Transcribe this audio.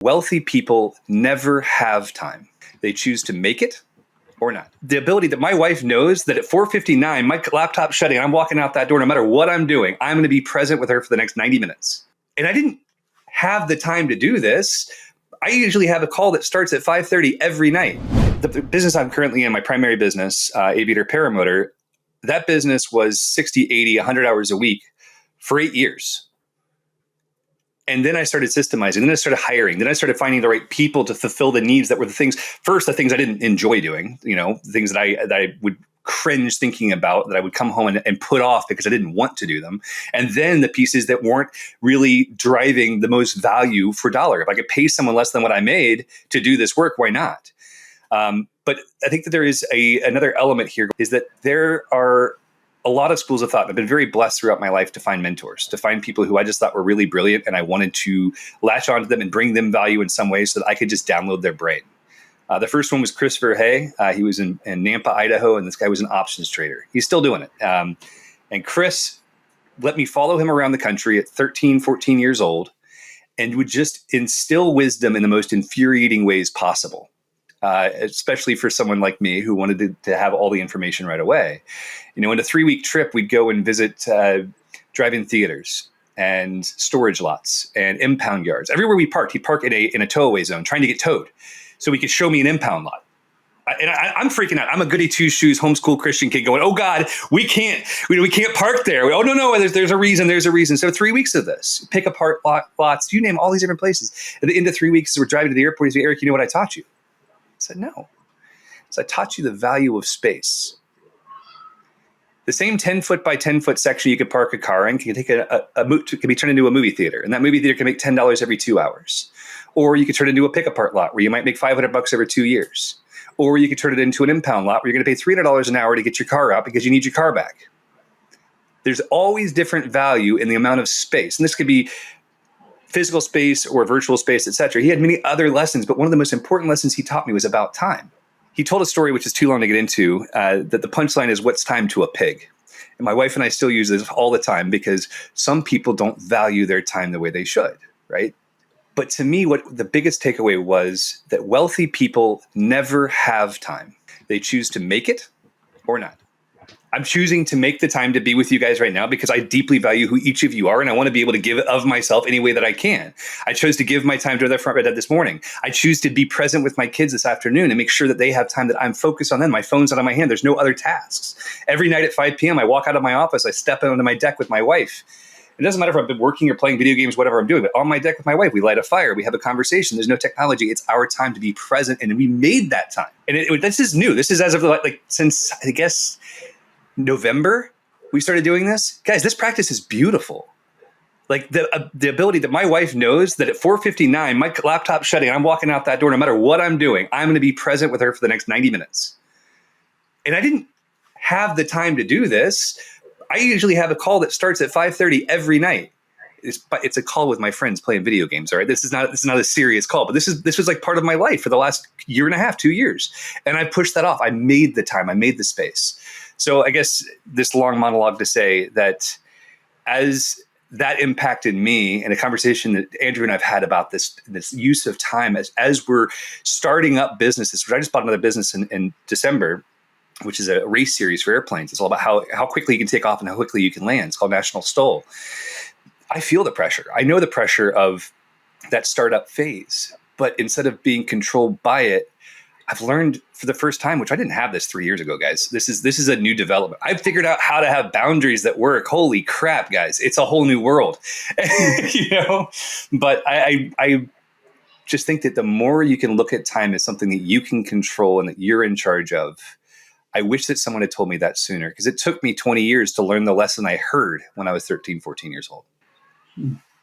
Wealthy people never have time. They choose to make it or not. The ability that my wife knows that at 4:59, my laptop's shutting and I'm walking out that door, no matter what I'm doing, I'm going to be present with her for the next 90 minutes. And I didn't have the time to do this. I usually have a call that starts at 5:30 every night. The business I'm currently in, my primary business, Aviator Paramotor, that business was 60, 80, 100 hours a week for 8 years. And then I started systemizing. Then I started hiring. Then I started finding the right people to fulfill the needs that were the things I didn't enjoy doing, things that I would cringe thinking about, that I would come home and put off because I didn't want to do them. And then the pieces that weren't really driving the most value for dollar. If I could pay someone less than what I made to do this work, why not? But I think that there is another element here, is that there are a lot of schools of thought. I've been very blessed throughout my life to find mentors, to find people who I just thought were really brilliant, and I wanted to latch onto them and bring them value in some way so that I could just download their brain. The first one was Christopher Hay. He was in Nampa, Idaho, and this guy was an options trader. He's still doing it. And Chris let me follow him around the country at 13, 14 years old, and would just instill wisdom in the most infuriating ways possible. Especially for someone like me who wanted to have all the information right away. In a 3-week trip, we'd go and visit drive-in theaters and storage lots and impound yards. Everywhere we parked, he'd park in a towaway zone trying to get towed so he could show me an impound lot. I'm freaking out. I'm a goody two-shoes homeschool Christian kid going, oh God, we can't park there. Oh no, there's a reason. So 3 weeks of this, pick apart lots, you name all these different places. At the end of 3 weeks, we're driving to the airport. He's like, Eric, you know what I taught you? I said, no. So I taught you the value of space. The same 10-foot by 10-foot section you could park a car in can take can be turned into a movie theater. And that movie theater can make $10 every 2 hours. Or you could turn it into a pick-apart lot where you might make $500 over 2 years. Or you could turn it into an impound lot where you're going to pay $300 an hour to get your car out because you need your car back. There's always different value in the amount of space. And this could be physical space or virtual space, etc. He had many other lessons, but one of the most important lessons he taught me was about time. He told a story, which is too long to get into, that the punchline is, what's time to a pig? And my wife and I still use this all the time because some people don't value their time the way they should, right? But to me, what the biggest takeaway was that wealthy people never have time. They choose to make it or not. I'm choosing to make the time to be with you guys right now because I deeply value who each of you are, and I want to be able to give of myself any way that I can. I chose to give my time to their front red this morning. I choose to be present with my kids this afternoon and make sure that they have time, that I'm focused on them. My phone's not on my hand. There's no other tasks. Every night at 5 p.m., I walk out of my office. I step onto my deck with my wife. It doesn't matter if I've been working or playing video games, whatever I'm doing, but on my deck with my wife, we light a fire, we have a conversation. There's no technology. It's our time to be present, and we made that time. And this is new. This is as of since, I guess, November, we started doing this. Guys, this practice is beautiful. Like the ability that my wife knows that at 4:59, my laptop's shutting and I'm walking out that door, no matter what I'm doing, I'm going to be present with her for the next 90 minutes. And I didn't have the time to do this. I usually have a call that starts at 5:30 every night. It's a call with my friends playing video games. All right. This is not a serious call, but this was like part of my life for the last year and a half, 2 years. And I pushed that off. I made the time. I made the space. So I guess this long monologue to say that as that impacted me, and a conversation that Andrew and I've had about this use of time as we're starting up businesses, which I just bought another business in December, which is a race series for airplanes. It's all about how quickly you can take off and how quickly you can land. It's called National Stoll. I feel the pressure. I know the pressure of that startup phase, but instead of being controlled by it, I've learned for the first time, which I didn't have this 3 years ago, guys. This is a new development. I've figured out how to have boundaries that work. Holy crap, guys. It's a whole new world, but I just think that the more you can look at time as something that you can control and that you're in charge of, I wish that someone had told me that sooner, because it took me 20 years to learn the lesson I heard when I was 13, 14 years old.